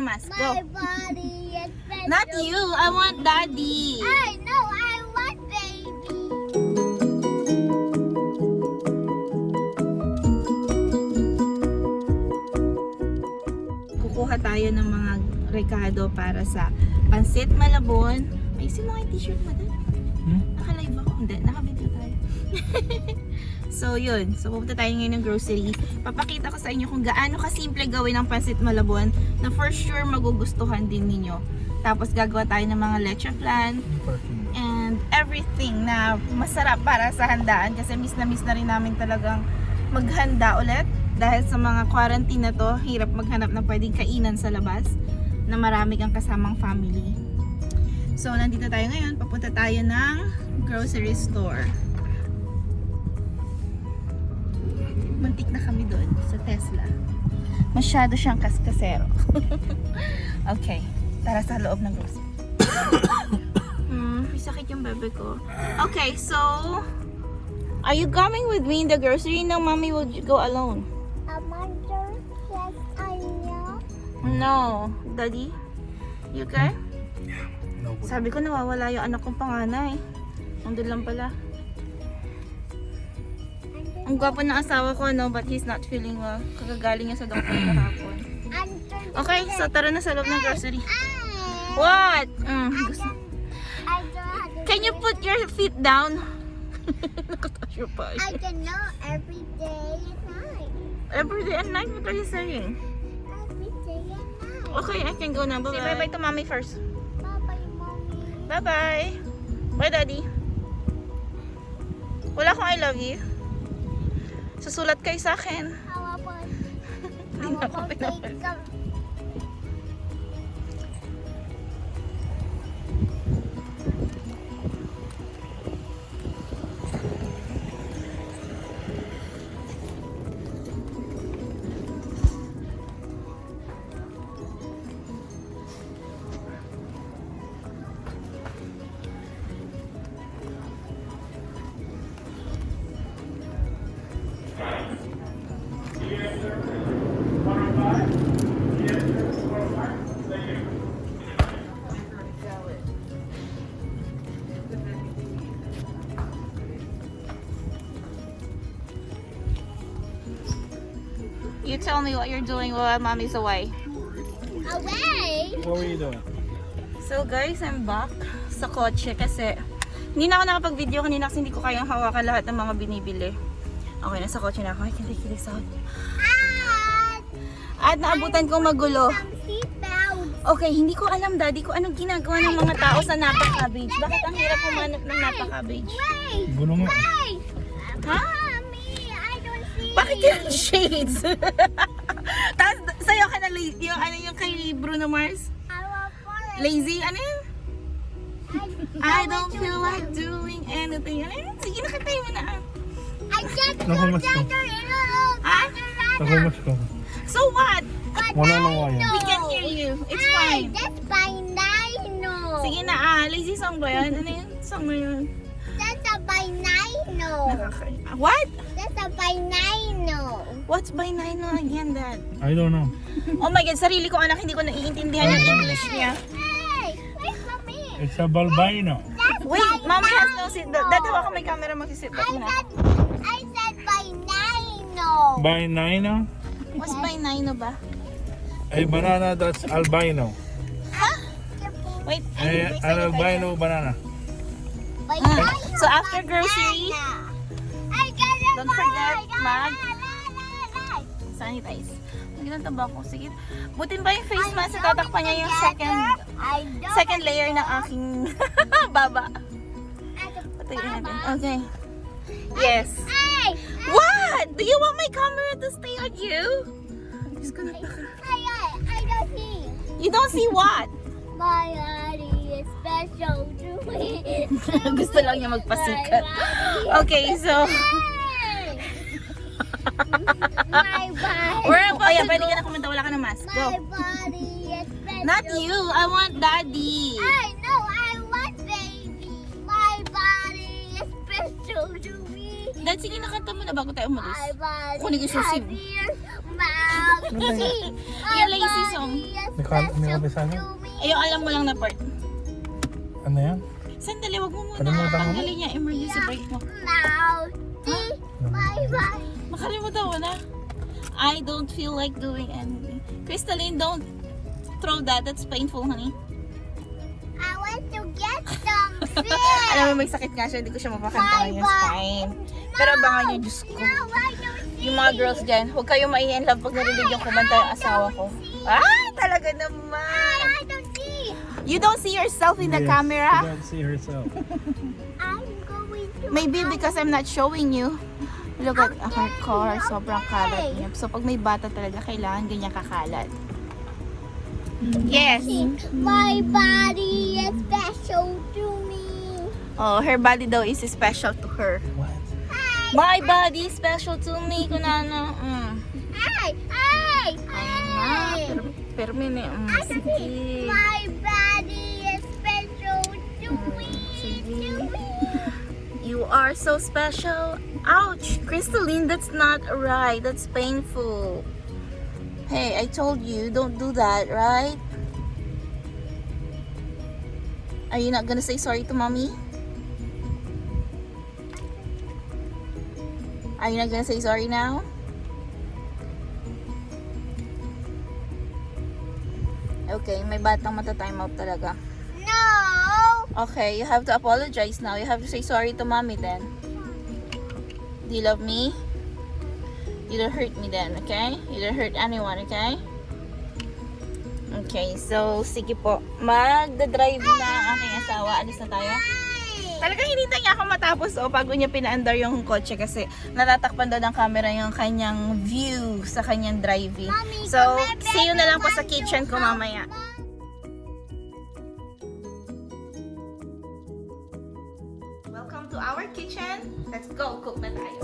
ng mask. Go. My body is special. Not you. I want daddy. I know, I want baby. Kukuha tayo ng mga rekado para sa Pancit Malabon. Ayusin mo nga yung t-shirt mo doon. Naka-live ako. Hindi, naka-video tayo. So yun, so pupunta tayo ngayon ng grocery. Papakita ko sa inyo kung gaano kasimple gawin ang Pancit Malabon na for sure magugustuhan din ninyo. Tapos gagawa tayo ng mga Leche Flan and everything na masarap para sa handaan kasi miss na rin namin talagang maghanda ulit dahil sa mga quarantine na to, hirap maghanap ng pwedeng kainan sa labas na marami kang kasamang family. So nandito tayo ngayon, papunta tayo ng grocery store. Muntik na kami doon sa Tesla. Masyado siyang kaskasero. Okay, tara sa loob ng grocery. May sakit yung bebe ko. Okay, so are you coming with me in the grocery? No, mommy, will you go alone? Mother says I know. No, daddy. You okay? No. Sabi ko nawawala yung anak kong panganay. Nandun lang pala. Ang gwapo ng asawa ko, no, but he's not feeling well. Kagagaling niya sa doktor kahapon. Okay, so tara na sa loob ng grocery. What? Can you put your feet down? Nakataas yung pa. I can know every day and night. Every day and night? What are you saying? Every day and night. Okay, I can go now. Bye-bye. Say bye-bye to mommy first. Bye-bye, mommy. Bye-bye. Bye, daddy. Wala akong I love you. Susulat kayo sa akin. How about Hindi na ako pinapal. some You tell me what you're doing while mommy's away. away. What were you doing? So guys, I'm back sa kotse kasi hindi na ako nakapag-video kanina kasi hindi ko kayang hawakan lahat ng mga binibili. Okay, nasa kotse na ako. I can take this out. At naabutan kong magulo. Some seatbelts. Okay, hindi ko alam daddy kung anong ginagawa ng mga tao sa napa cabbage. Bakit ang hirap humanap ng napa cabbage? Wait. Gulo nga. Wait. Ha? Mommy, I don't see. Bakit yung shades? Tapos sa'yo ka na yung, ano, yung kay Bruno Mars? I want for it. Lazy? Ano yun? I don't feel like doing anything. Ano yun? Sige, nakatay mo na. I just Nahumas ko. Ha? Nahumas ko. So what? Wala lang wala. We can hear you. It's Ay, fine. that's by Nino. Sige na, lazy song ba yun? Ano yun? Song na yun? That's a by Nino. What? That's a by Nino. What's by nine again, Dad? I don't know. Oh my God, sarili ko anak, hindi ko naiintindihan yung English niya. Hey, wait for me. It's a balbino. That's Wait, by mommy has no Nino. seatbelt. Dad, hawa ka may camera, mag-seatbelt mo na. I said by Nino. By nine, What's by nine ba? a banana that's albino. Wait, An albino banana. By Ah, Nino, so after banana. grocery, I got it. don't forget, mag Mag. sanitize. Magandang tabako. Sige. Butin ba yung face mask? Tatakpan niya yung second layer ng aking baba. Patayin natin. Okay. Yes. Hey! What? Do you want my camera to stay on you? Just gonna I don't see. You don't see what? My body is special to me. Gusto lang niya magpasikat. Okay, so Hey! My body. we're about to pwede ka na kumanta. Wala ka ng mask. My Go. body is special. Not you. I want daddy. I know I want baby. My body is special to me. Dad, sige nakanta mo na bago tayo umalis. My body Kunin ko yung SIM. has ears, mouth, Yung lazy song. Hindi ka bisa niya? Ayun, alam mo lang na part. Ano yan? Sandali, wag mo muna. Kalimutan mo? Tanggalin niya, emergency brake mo. Now, bye-bye. Makalimutan mo na. I don't feel like doing anything. Crystalline, don't throw that. That's painful, honey. I want to get some fish. Alam mo, may sakit nga siya. Hindi ko siya mapakanta ngayon. It's fine. Pero abangan niyo, Diyos ko. Now I don't see. Yung mga girls dyan, huwag kayo ma-in love pag narinig yung kumanta yung asawa ko. Ah, talaga naman. I don't see. You don't see yourself in the Yes, camera? She don't see herself. I'm going to. Maybe because I'm not showing you. Look at her car. Sobrang kalat niya. So pag may bata talaga, kailangan ganyan kakalat. Yes. My body is special to me. Oh, her body daw is special to her. What? My body is special to me. Kunana. Hey, hey, Ay na. Pero mini. Sige. My body is special to me. Sige. You are so special. Ouch! Crystalline, that's not right. That's painful. Hey, I told you, don't do that, right? Are you not gonna say sorry to mommy? Are you not gonna say sorry now? Okay, may batang mata-time out talaga. No. Okay, you have to apologize now. You have to say sorry to mommy then. Do you love me? You don't hurt me then, okay? You don't hurt anyone, okay? Okay, so sige po. Magdadrive na ang aking asawa. Alis na tayo. Talaga hinintay niya ako matapos bago niya pinaandar yung kotse kasi natatakpan daw ng camera yung kanyang view sa kanyang driving. Mommy, So, come here, see you na lang po baby. sa kitchen ko mamaya. Welcome to our kitchen. Let's go. Cook na tayo.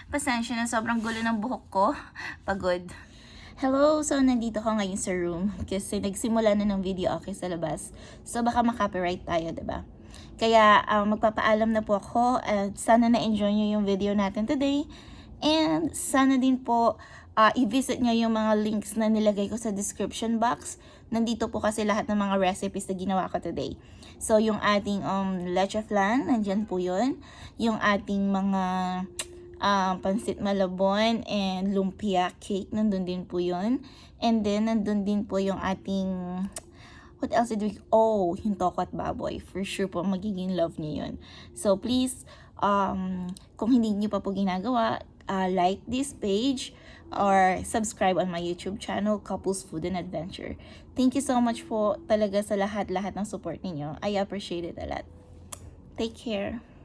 Pasensya na, sobrang gulo ng buhok ko. Pagod. Hello! So, nandito ko ngayon sa room kasi nagsimula na ng video okay sa labas. So, baka makopyright tayo, diba? Kaya, magpapaalam na po ako at sana na-enjoy nyo yung video natin today. And, sana din po i-visit nyo yung mga links na nilagay ko sa description box. Nandito po kasi lahat ng mga recipes na ginawa ko today. So, yung ating Leche Flan, nandyan po yun. Yung ating mga Pancit Malabon and lumpia cake, nandun din po yun. And then, nandun din po yung ating, what else did we, yung Tokwat baboy. For sure po, magiging love niyo yun. So, please, kung hindi niyo pa po ginagawa, like this page or subscribe on my YouTube channel, Couples Food and Adventure. Thank you so much po talaga sa lahat ng support ninyo. I appreciate it a lot. Take care.